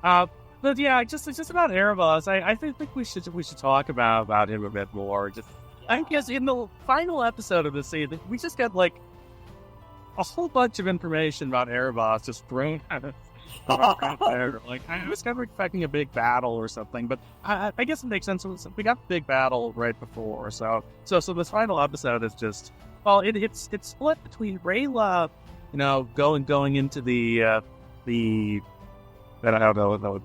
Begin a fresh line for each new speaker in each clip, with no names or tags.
Uh, but yeah, just about Aaravos. I think we should talk about him a bit more. Just I guess in the final episode of the season, we just got like a whole bunch of information about Aaravos just thrown at us. Like I was kind of expecting a big battle or something, but I guess it makes sense. We got the big battle right before, so this final episode is just it's split between Rayla, going into the I don't know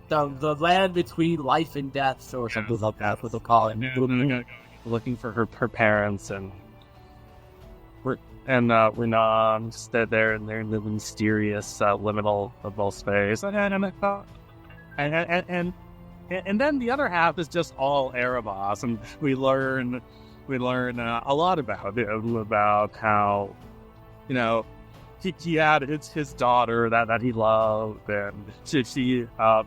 the land between life and death or something like that. What they'll call it.
Looking for her parents and. Renan stood there in their mysterious liminal space, and then the other half is just all Aaravos, and we learn a lot about him, about how he had his daughter that he loved, and she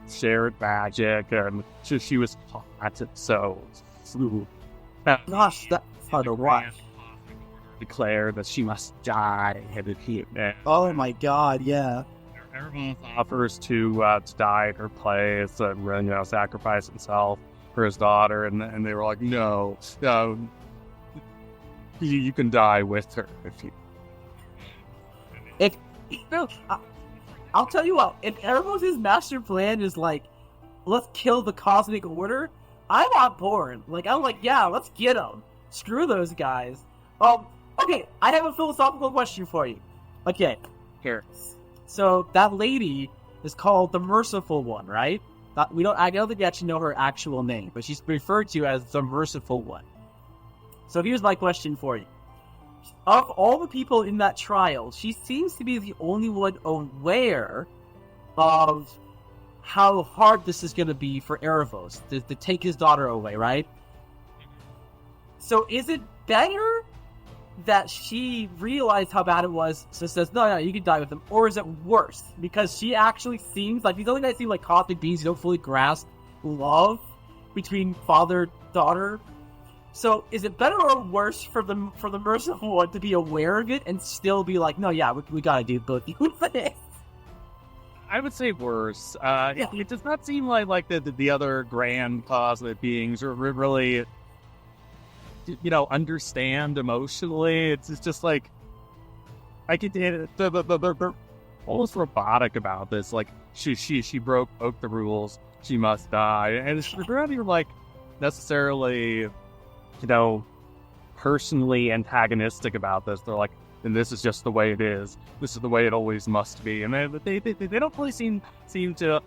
shared magic, and she was taught so.
Gosh, that's hard to watch.
Declare that she must die.
Oh my god, yeah.
Aaravos offers to die in her place and sacrifice himself for his daughter, and they were like, no, you can die with her if you.
I'll tell you what. If Aaravos' master plan is like, let's kill the cosmic order, I'm on board. Like I'm like, yeah, let's get them. Screw those guys. Okay, I have a philosophical question for you. Okay, here. So that lady is called the Merciful One, right? I don't think we actually know her actual name, but she's referred to as the Merciful One. So here's my question for you. Of all the people in that trial, she seems to be the only one aware of how hard this is going to be for Aaravos to take his daughter away, right? So is it better that she realized how bad it was, so says, no, you can die with him? Or is it worse? Because she actually seems like, these only guys seem like cosmic beings who don't fully grasp love between father-daughter. So is it better or worse for the Merciful One to be aware of it and still be like, no, yeah, we gotta do both for this?
I would say worse. It does not seem like the other grand cosmic beings are really understand emotionally. It's just like they're almost robotic about this. Like she broke the rules, she must die, and it's not even like necessarily personally antagonistic about this. They're like, and this is just the way it is. This is the way it always must be, and they don't really seem to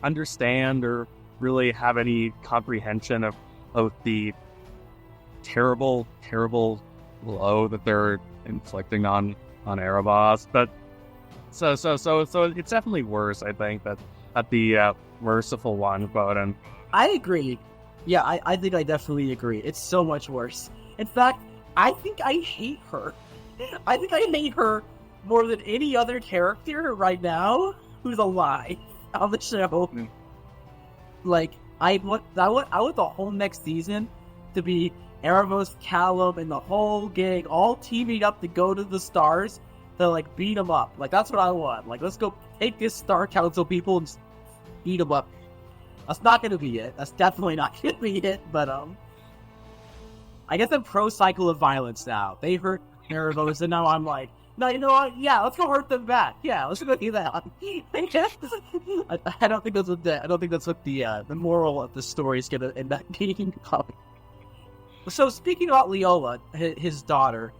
understand or really have any comprehension of the terrible blow that they're inflicting on Aaravos. But so it's definitely worse, I think, that at the Merciful One vote. And
I agree. Yeah, I think I definitely agree. It's so much worse. In fact, I think I hate her. I think I hate her more than any other character right now who's alive on the show. Like, I want the whole next season to be Aaravos, Callum, and the whole gang all teaming up to go to the stars to, like, beat them up. Like, that's what I want. Like, let's go take this Star Council people and beat them up. That's not going to be it. That's definitely not going to be it, but, I guess I'm pro-cycle of violence now. They hurt Aaravos, and now I'm like, no, you know what? Yeah, let's go hurt them back. Yeah, let's go do that. I don't think that's what the moral of the story is going to end up being. So speaking about Leola, his daughter,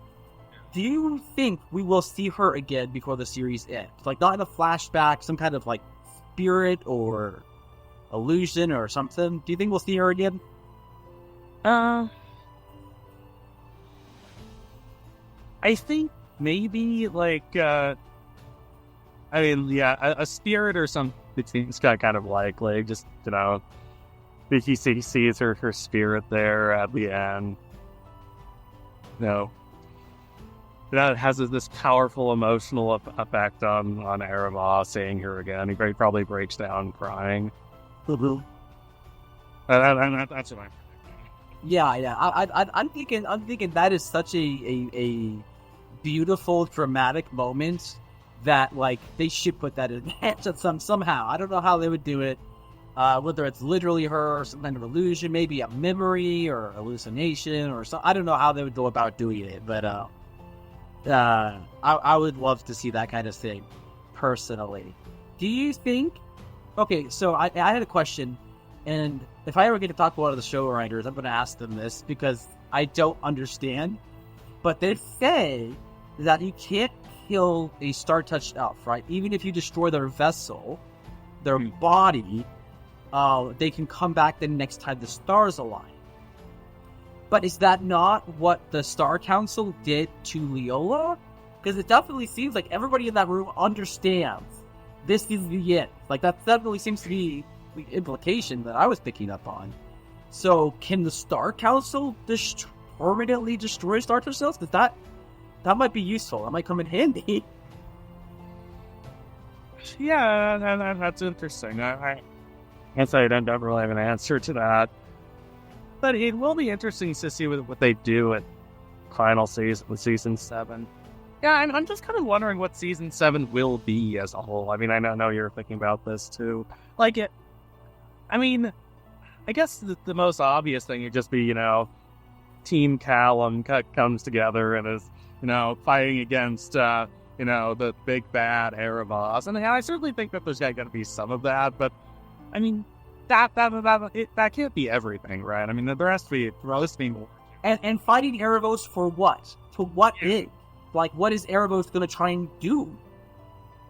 do you think we will see her again before the series ends? Like, not in a flashback, some kind of, like, spirit or illusion or something? Do you think we'll see her again?
I think maybe, like, a spirit or something. It seems kind of likely, just, he sees her spirit there at the end. That has this powerful emotional effect on Aaravos, seeing her again. He probably breaks down crying.
Mm-hmm.
That's what I'm thinking.
Yeah. I'm thinking that is such a beautiful, dramatic moment that like they should put that in somehow. I don't know how they would do it. Whether it's literally her or some kind of illusion, maybe a memory or hallucination or something. I don't know how they would go about doing it, but I would love to see that kind of thing, personally. Do you think... Okay, so I had a question, and if I ever get to talk to one of the show writers, I'm going to ask them this, because I don't understand. But they say that you can't kill a star-touched elf, right? Even if you destroy their vessel, their body... they can come back the next time the stars align. But is that not what the Star Council did to Leola? Because it definitely seems like everybody in that room understands this is the end. Like, that definitely seems to be the implication that I was picking up on. So, can the Star Council permanently destroy Star Themselves? Because that might be useful. That might come in handy.
Yeah, that's interesting. I guess I don't really have an answer to that. But it will be interesting to see what they do at final season with season 7. Yeah, I'm just kind of wondering what season 7 will be as a whole. I mean, I know you're thinking about this too. Like, I guess the most obvious thing would just be, Team Callum comes together and is, fighting against, the big bad Aaravos. And I certainly think that there's going to be some of that, but, I mean, that can't be everything, right? I mean, there has to be more.
And fighting Aaravos for what? To what end? Like, what is Aaravos going to try and do?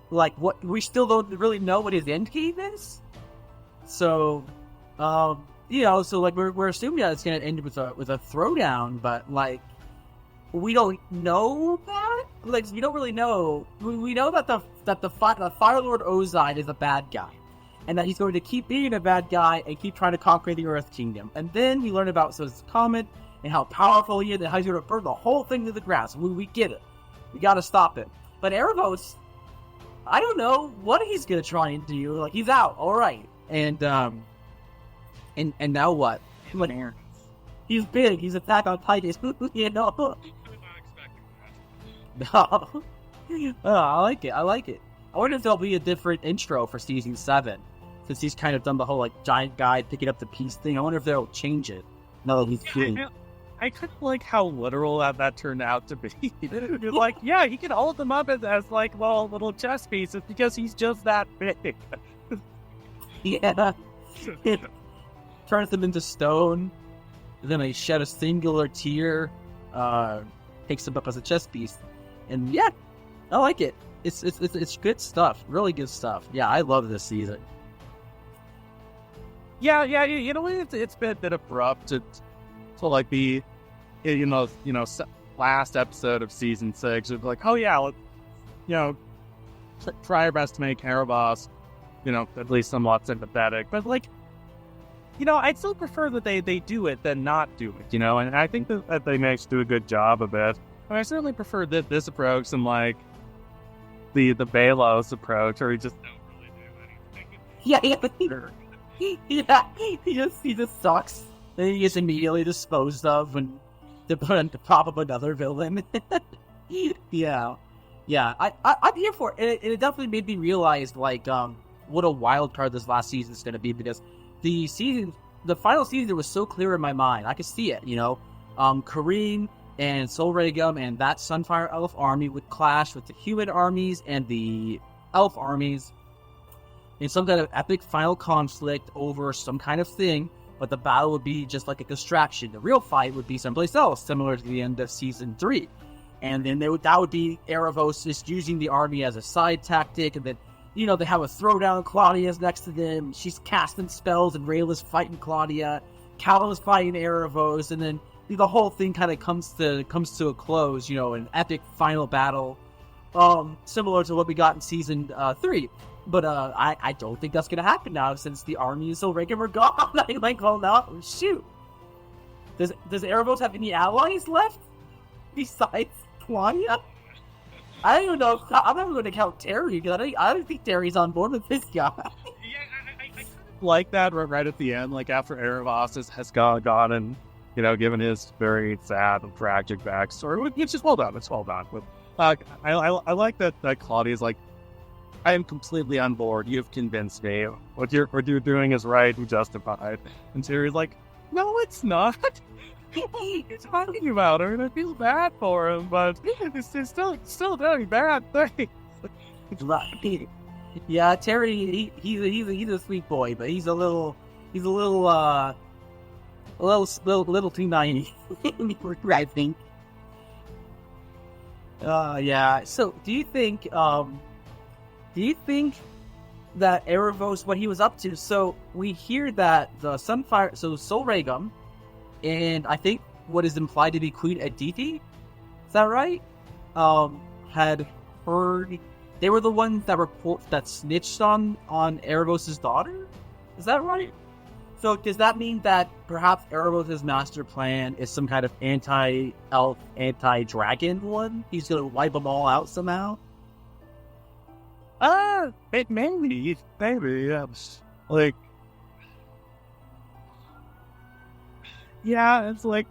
Like, what? We still don't really know what his end game is. So, so like we're assuming that it's going to end with a throwdown, but like we don't know that. Like, we don't really know. We know that the Fire Lord 𝐁𝐳𝐼 is a bad guy, and that he's going to keep being a bad guy and keep trying to conquer the Earth Kingdom. And then we learn about Zeus' comet and how powerful he is, and how he's going to burn the whole thing to the ground. So we get it. We got to stop it. But Aaravos, I don't know what he's going to try and do. Like, he's out. All right. And now what? He's big. He's Attack on Titan. No. I like it. I wonder if there'll be a different intro for season 7, since he's kind of done the whole like giant guy picking up the piece thing. I wonder if they'll change it. No, he's big.
I kind of like how literal that turned out to be. You're like, yeah, he can hold them up as like little chess pieces because he's just that big.
Yeah. Turns them into stone. Then they shed a singular tear. Takes them up as a chess piece. And yeah, I like it. It's good stuff. Really good stuff. Yeah, I love this season.
Yeah. It's been a bit abrupt to like be, last episode of season 6. It's like, oh yeah, let's, try our best to make Aaravos, at least somewhat sympathetic. But like, I'd still prefer that they do it than not do it, and I think that they managed to do a good job of it. I certainly prefer this approach than like the Balos approach, where he just don't really do anything.
Yeah, but he just sucks. Then he gets immediately disposed of when to pop up another villain. Yeah. I'm here for it. It definitely made me realize like what a wild card this last season is going to be, because the final season was so clear in my mind. I could see it. Kareem and Sol Regum and that Sunfire Elf army would clash with the human armies and the elf armies in some kind of epic final conflict over some kind of thing. But the battle would be just like a distraction. The real fight would be someplace else, similar to the end of season 3. And then that would be Aaravos just using the army as a side tactic. And then, they have a throwdown. Claudia's next to them. She's casting spells, and Rayla's fighting Claudia. Callum's fighting Aaravos. And then the whole thing kind of comes to a close, an epic final battle. Similar to what we got in season 3. But I don't think that's going to happen now, since the army is so regular gone. I'm like, well, no, shoot. Does Aaravos have any allies left besides Claudia? I don't even know. I'm not going to count Terry, because I don't think Terry's on board with this guy.
Yeah, I kind of like that right at the end, like after Aaravos has gone and given his very sad and tragic backstory, which is well done. It's well done with I like that Claudia's like, I am completely on board. You've convinced me. What you're doing is right and justified. And Siri's like, no, it's not. He's talking about her, and I feel bad for him, but it's still doing bad things.
Right. Yeah, Terry, he's a sweet boy, but he's a little too naive. I think. Yeah. So, do you think that Aaravos, what he was up to? So we hear that the Sunfire, so Sol Regum, and I think what is implied to be Queen Aditi, is that right? Had heard they were the ones that snitched on Aaravos' daughter. Is that right? So does that mean that perhaps Aaravos' master plan is some kind of anti-elf, anti-dragon one? He's gonna wipe them all out somehow?
Maybe, like, yeah, it's like,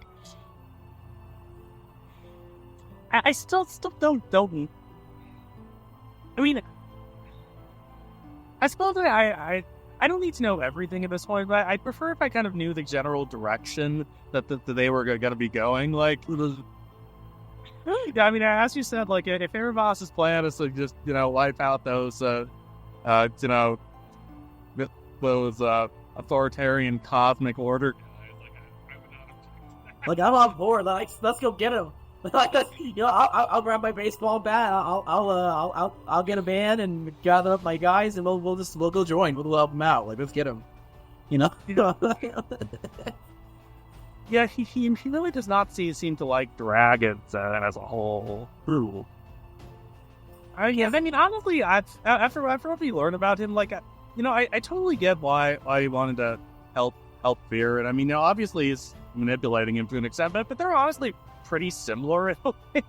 I still don't. I mean, I suppose I don't need to know everything at this point, but I'd prefer if I kind of knew the general direction that they were going to be going. Like, yeah, I mean, as you said, like, if Aaravos' plan is to just, wipe out those, those authoritarian cosmic order guys,
like, I'm on board. Like, let's go get him. Like, I'll grab my baseball bat. I'll get a band and gather up my guys, and we'll go join. We'll help him out. Like, let's get him.
Yeah, he really does not seem to like dragons as a whole.
True.
Yeah, I mean, honestly, after what we learned about him, like, I totally get why he wanted to help Fear, and I mean, obviously he's manipulating him to an extent, but they're honestly pretty similar in a way.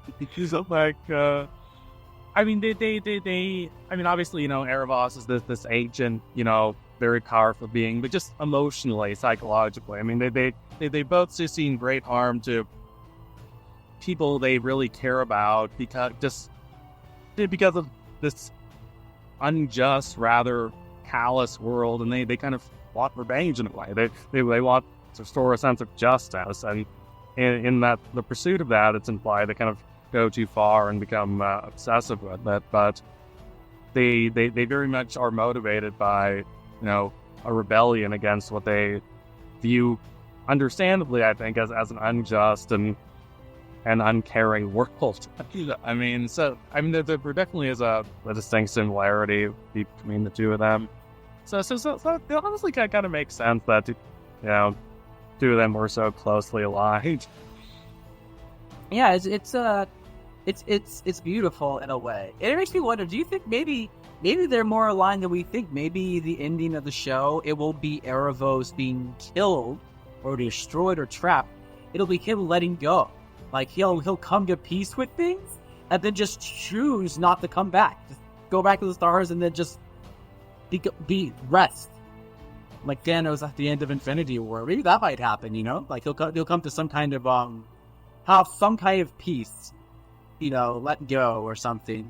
Like, I mean, they I mean, obviously, Aaravos is this ancient, very powerful being, but just emotionally, psychologically, I mean, they both just seen great harm to people they really care about because of this unjust, rather callous world, and they kind of want revenge in a way. They want to restore a sense of justice, and in that the pursuit of that, it's implied they kind of go too far and become obsessive with it. But they very much are motivated by a rebellion against what they view, understandably, I think, as an unjust and uncaring world. I mean, there definitely is a distinct similarity between the two of them. So it honestly kind of makes sense that two of them were so closely aligned.
Yeah, it's beautiful in a way. It makes me wonder, do you think maybe they're more aligned than we think? Maybe the ending of the show, it will be Aaravos being killed or destroyed or trapped. It'll be him letting go. Like, he'll come to peace with things and then just choose not to come back. Just go back to the stars and then just be rest. Like Thanos at the end of Infinity War. Maybe that might happen, Like, he'll come to some kind of have some kind of peace, let go or something.